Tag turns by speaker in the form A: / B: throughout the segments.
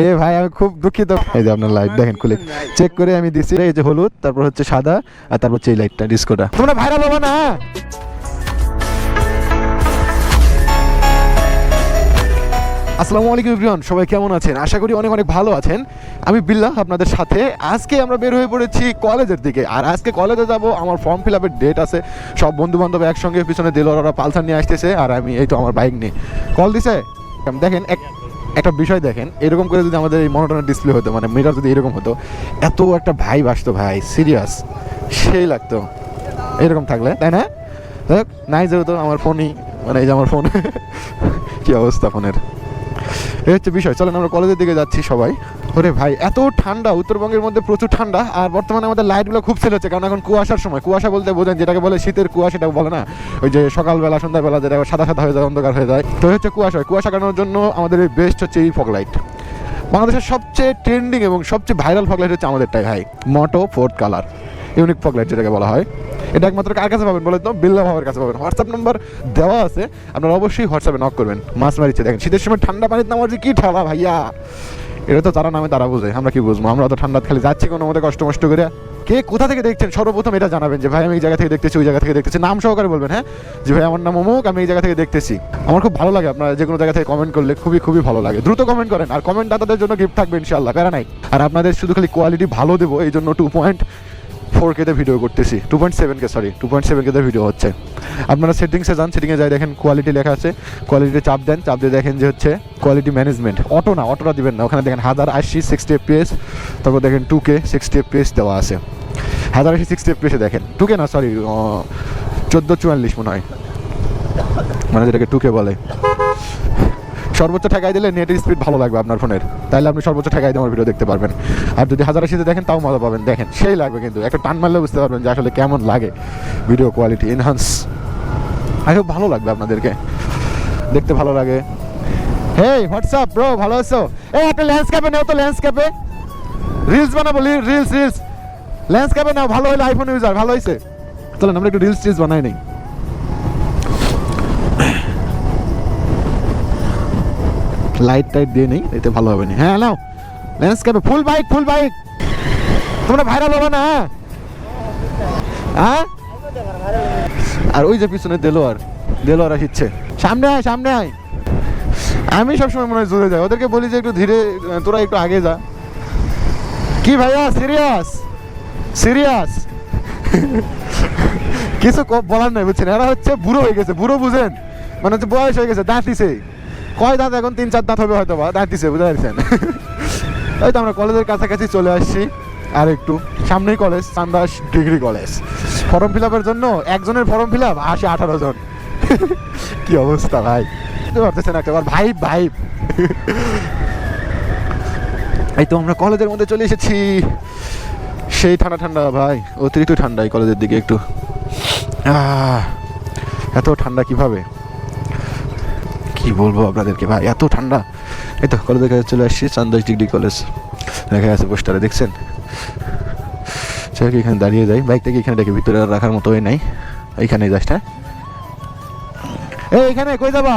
A: এ ভাই আমি খুব দুঃখিত। এই যে আপনার লাইট দেখেন খুলে চেক করে আমি দিছি, এই যে হলুদ, তারপর হচ্ছে সাদা, আর তারপর হচ্ছে এই লাইটটা ডিসকোটা। তোমরা ভাইরাল হবে না। আসসালামু আলাইকুম এভরিওয়ান, সবাই কেমন আছেন? আশা করি অনেক অনেক ভালো আছেন। আমি বিল্লাহ আপনাদের সাথে। আজকে আমরা বের হয়ে পড়েছি কলেজের দিকে, আর আজকে কলেজে যাব। আমার ফর্ম ফিল আপের ডেট আছে, সব বন্ধু বান্ধব একসঙ্গে পিছনে দিল, ওরা পালসার নিয়ে আসতেছে, আর আমি এই তো আমার বাইক নিয়ে। কল দিছে দেখেন, একটা বিষয় দেখেন, এরকম করে যদি আমাদের এই মনোটনের ডিসপ্লে হতো, মানে মিটার যদি এরকম হতো, এত একটা ভাইব আসতো ভাই, সিরিয়াস সেই লাগতো এরকম থাকলে, তাই না? দেখ নাই যেহেতু আমার ফোনই, মানে এই যে আমার ফোন কি অবস্থা ফোনের, এই হচ্ছে বিষয়। চলেন আমরা কলেজের দিকে যাচ্ছি সবাই। ওরে ভাই এত ঠান্ডা, উত্তরবঙ্গের মধ্যে প্রচুর ঠান্ডা, আর বর্তমানে আমাদের লাইটগুলো খুব সেল হচ্ছে, কারণ এখন কুয়াশার সময়। কুয়াশা বলতে বোঝেন যেটাকে বলে শীতের কুয়াশা, সেটা বলে না ওই যে সকালবেলা সন্ধ্যাবেলা যেটা সাদা সাদা হয়ে যায়, অন্ধকার হয়ে যায়, তো হচ্ছে কুয়াশা। কুয়াশা কাটানোর জন্য আমাদের এই বেস্ট হচ্ছে এই ফগ লাইট। বাংলাদেশের সবচেয়ে ট্রেন্ডিং এবং সবচেয়ে ভাইরাল ফগ লাইট হচ্ছে আমাদেরটাই ভাই, মোটো 4th colour unique fog light যেটাকে বলা হয়। এটা একমাত্র কার কাছে পাবেন বলে তো? বিল্লাহ ভাবের কাছে পাবেন। হোয়াটসঅ্যাপ নাম্বার দেওয়া আছে, আপনারা অবশ্যই হোয়াটসঅ্যাপে নক করবেন। মাছ মারিচ্ছে দেখেন, শীতের সময় ঠান্ডা পানিতে নামার যে কী ঠান্ডা ভাইয়া, এটা তো তারা নামে তারা বোঝে, আমরা কি বুঝবো? আমরা তো ঠান্ডা খালি যাচ্ছি কোনো মধ্যে কষ্ট মষ্ট করে। কে কোথা থেকে দেখছেন সর্বপ্রথম এটা জানাবেন, যে ভাই আমি এই জায়গা থেকে দেখতেছি, ওই জায়গা থেকে দেখতেছি, নাম সহকারে বলবেন, হ্যাঁ, যে ভাই আমার নাম অমুক, আমি এই জায়গা থেকে দেখতেছি। আমার খুব ভালো লাগে আপনারা যে কোনো জায়গা থেকে কমেন্ট করলে, খুবই খুবই ভালো লাগে। দ্রুত কমেন্ট করেন, আর কমেন্ট দাতাদের জন্য গিফট থাকবে ইনশাআল্লাহ, প্যারা নাই। আর আপনাদের শুধু খালি কোয়ালিটি ভালো দেবো, এই জন্য 2.4K ভিডিও করতেছি, 2.7K সরি 2.7K ভিডিও হচ্ছে। আপনারা সেটিংসে যান, সেটিংয়ে যাই দেখেন কোয়ালিটি লেখা আছে, কোয়ালিটিতে চাপ দেন, চাপ দিয়ে দেখেন যে হচ্ছে কোয়ালিটি ম্যানেজমেন্ট। অটো না, অটোটা দিবেন না, ওখানে দেখেন 1080 60 fps, তারপর দেখেন 2K 60 fps দেওয়া আছে। 1080 60 fps দেখেন, 2K না সরি 1444 মনে হয়, মানে যেটাকে 2K বলে। সর্বোচ্চ ঠেকাই দিলে নেটের স্পিড ভালো লাগবে আপনার ফোনের, তাইলে আপনি সর্বোচ্চ ঠেকাই দিয়ে আমার ভিডিও দেখতে পারবেন। আর যদি 1080-তে দেখেন তাও মজা পাবেন, দেখেন সেই লাগবে, কিন্তু একটা টান মারলে বুঝতে পারবেন যে আসলে কেমন লাগে video quality enhance. I hope ভালো লাগবে আপনাদেরকে, দেখতে ভালো লাগে। হেই হোয়াটসঅ্যাপ ব্রো, ভালো আছো? এই একটা ল্যান্ডস্কেপে নাও তো, ল্যান্ডস্কেপে রিলস বানাবো, রিলস ল্যান্ডস্কেপে নাও, ভালো হলে আইফোন ইউজার, ভালো হয়েছে। চলেন আমরা একটু রিলস বানাই নেই। লাইট টাইট দিয়ে নেই, এতে ভালো হবে না। হ্যাঁ নাও ল্যান্ডস্কেপে, ফুল বাইক তোমরা ভাইরাল হবে না। হ্যাঁ আর ওই যে পিছনে দেলোয়ার আসছে, সামনে আয়। আমি সবসময় মনে হয় জোরে যাই, ওদেরকে বলি যে একটু ধীরে, তোরা একটু আগে যা। কি ভাইয়া সিরিয়াস কিছু বলার নাই বুঝছেন, এরা হচ্ছে বুড়ো হয়ে গেছে, বুড়ো বুঝেন, মানে হচ্ছে বয়স হয়ে গেছে, দাঁতিছে। কয় দাঁত এখন? 3-4 দাঁত হবে হয়তো বা, দাঁতিছে, বুঝতে পারছেন? এই তো আমরা কলেজের কাছাকাছি চলে আসছি, আর একটু সামনেই college, Chandas degree college. Form fill আপের জন্য একজনের ফর্ম ফিল আপ 18 জন। কি অবস্থা ভাই, বুঝতে পারতেছেন একবার ভাইব। এই তো আমরা কলেজের মধ্যে চলে এসেছি, সেই ঠান্ডা ভাই, অতিরিক্ত ঠান্ডা এই কলেজের দিকে একটু। এত ঠান্ডা কিভাবে কি বলবো আপনাদেরকে ভাই, এত ঠান্ডা। এই তো কলেজের কাছে চলে আসছি, চান্দাস ডিগ্রি কলেজ লেখা আছে পোস্টারে, দেখছেন? সেটাকে এখানে দাঁড়িয়ে যাই, বাইকটাকে এখানে ডেকে ভিতরে রাখার মতো নাই, এইখানে জাস্ট। হ্যাঁ এইখানে কই যাবা?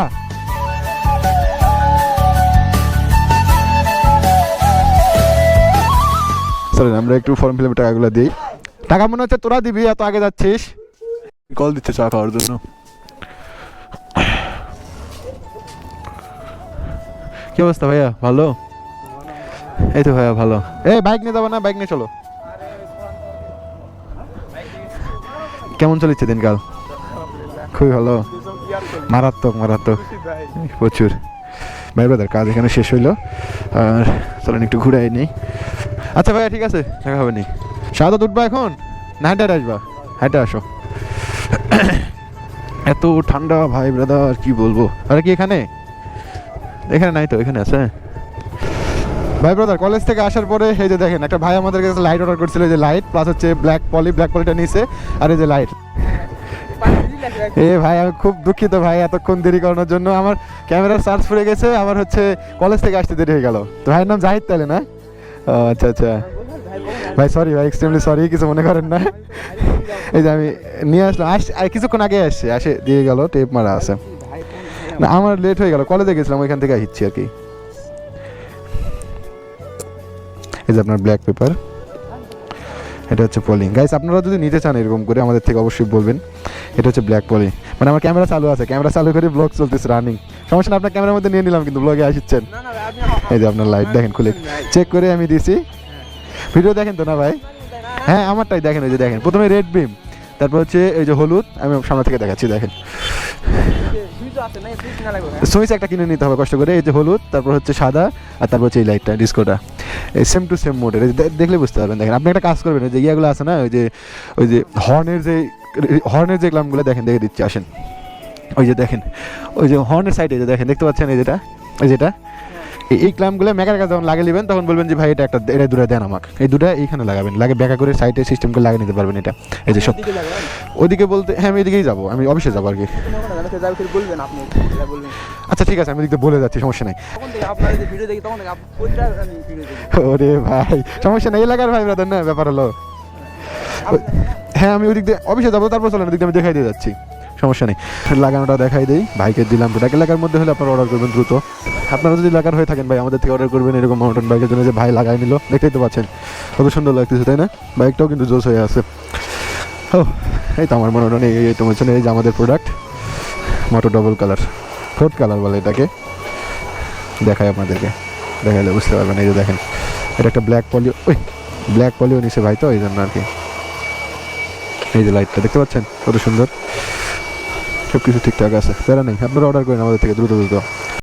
A: চলেন আমরা একটু ফর্ম ফিল আপের টাকাগুলো দিই। টাকা মনে হচ্ছে তোরা দিবি, এত আগে যাচ্ছিস। কল দিচ্ছে চা খাওয়ার জন্য। কি অবস্থা ভাইয়া, ভালো? এই তো ভাইয়া ভালো। এই বাইক নিয়ে যাবো না, বাইক নিয়ে চলো। কেমন চলেছে দিনকাল? খুবই ভালো, মারাত্মক প্রচুর। ভাই ব্রাদার কাজ এখানে শেষ হইলো, আর চলেন একটু ঘুরে নেই। আচ্ছা ভাইয়া ঠিক আছে, দেখা হবে নি। সাদা উঠবা এখন না হেঁটে আসবা? হেঁটে আসো। এত ঠান্ডা ভাই ব্রাদার, কি বলবো। আরে কি এখানে নাই তো, এখানে আছে ভাই ব্রাদার। কলেজ থেকে আসার পরে এই যে দেখেন, একটা ভাই আমাদের কাছে লাইট অর্ডার করছিল, যে লাইট প্লাস হচ্ছে ব্ল্যাক পলিটা নিছে, আর এই যে লাইট। এ ভাই আমি খুব দুঃখিত ভাই এতক্ষণ দেরি করানোর জন্য, আমার ক্যামেরার চার্জ ফুরে গেছে, আমার হচ্ছে কলেজ থেকে আসতে দেরি হয়ে গেল। তো ভাইয়ের নাম জাহিদ তাহলে না? আচ্ছা ভাই, সরি ভাই, এক্সট্রিমলি সরি, কিছু মনে করেন না। এই যে আমি নিয়ে আসলাম, কিছুক্ষণ আগে আসে দিয়ে গেল, টেপ মারা আছে না। আমার লেট হয়ে গেল, কলেজে গেছিলাম, ওইখান থেকে আসছি আর কি। যে আপনার ব্ল্যাক পেপার, এটা হচ্ছে পলি। গাইস আপনারা যদি নিতে চান এরকম করে আমাদের থেকে অবশ্যই বলবেন। এটা হচ্ছে ব্ল্যাক পলি, মানে আমার ক্যামেরা চালু আছে, ক্যামেরা চালু করে ব্লগ চলতেছে রানিং, সমস্যা না, আপনার ক্যামেরার মধ্যে নিয়ে নিলাম কিন্তু ব্লগে আসছেন। এই যে আপনার লাইট দেখেন খুলে চেক করে আমি দিছি, ভিডিও দেখেন তো না ভাই? হ্যাঁ আমারটাই দেখেন, এই যে দেখেন প্রথমে রেড বিম, তারপর হচ্ছে এই যে হলুদ, আমি সামনে থেকে দেখাচ্ছি দেখেন, সুইচ একটা কিনে নিতে হবে কষ্ট করে, এই যে হলুদ, তারপর হচ্ছে সাদা, আর তারপর হচ্ছে এই লাইটটা ডিসকোটা, এই সেম টু সেম মোডের, দেখলে বুঝতে পারবেন। দেখেন আপনি একটা কাজ করবেন, যে ইয়াগুলো আছে না, ওই যে হর্নের যে ক্লামগুলো দেখেন, দেখে দিচ্ছি আসেন। ওই যে দেখেন, ওই যে হর্নের সাইডে যে দেখেন, দেখতে পাচ্ছেন এই যেটা এই ক্লামগুলো মেকার কাছে যখন লাগিয়ে নেবেন তখন বলবেন যে ভাই এটা দুটো দেন আমাকে, এই দুটো এইখানে লাগাবেন, লাগে ব্যাকা করে সাইডে সিস্টেম করে লাগিয়ে নিতে পারবেন। এটা এই যে সব ওদিকে বলতে, হ্যাঁ আমি এদিকেই যাবো, আমি অফিসে যাবো আর কি। আচ্ছা ঠিক আছে, আমি এদিকে বলে যাচ্ছি, সমস্যা নেই। ওরে ভাই সমস্যা নেই, এলাকার ভাই ব্রাদার না, ব্যাপার হলো। হ্যাঁ আমি ওদিক দিয়ে অফিসে যাবো, তারপর চলেন ওদিকে আমি দেখাই দিয়ে যাচ্ছি, সমস্যা নেই। লাগানোটা দেখাই দিই, ভাইকে দিলাম প্রোডাক্ট। এলাকার মধ্যে হলে আপনারা অর্ডার করবেন দ্রুত। আপনারা যদি এলাকার হয়ে থাকেন ভাই, আমাদের থেকে অর্ডার করবেন এরকম মাউন্টেন বাইকের জন্য, যে ভাই লাগাই নিল, দেখতেই তো পাচ্ছেন কত সুন্দর লাগতেছে তাই না? বাইকটাও কিন্তু জোস হয়ে আছে। ও এই তো আমার মনে হয় এই তো বলছেন, এই যে আমাদের প্রোডাক্ট মোটো ডবল কালার, ফোর্থ কালার বলে এটাকে, দেখাই আপনাদেরকে, দেখাইলে বুঝতে পারবেন। এই যে দেখেন, এটা একটা ব্ল্যাক পলিও নিছে ভাই, তো এই জন্য আর কি। এই যে লাইটটা দেখতে পাচ্ছেন কত সুন্দর, সব কিছু ঠিকঠাক আছে, প্যারা নেই। আপনারা অর্ডার করেন আমাদের থেকে দ্রুত।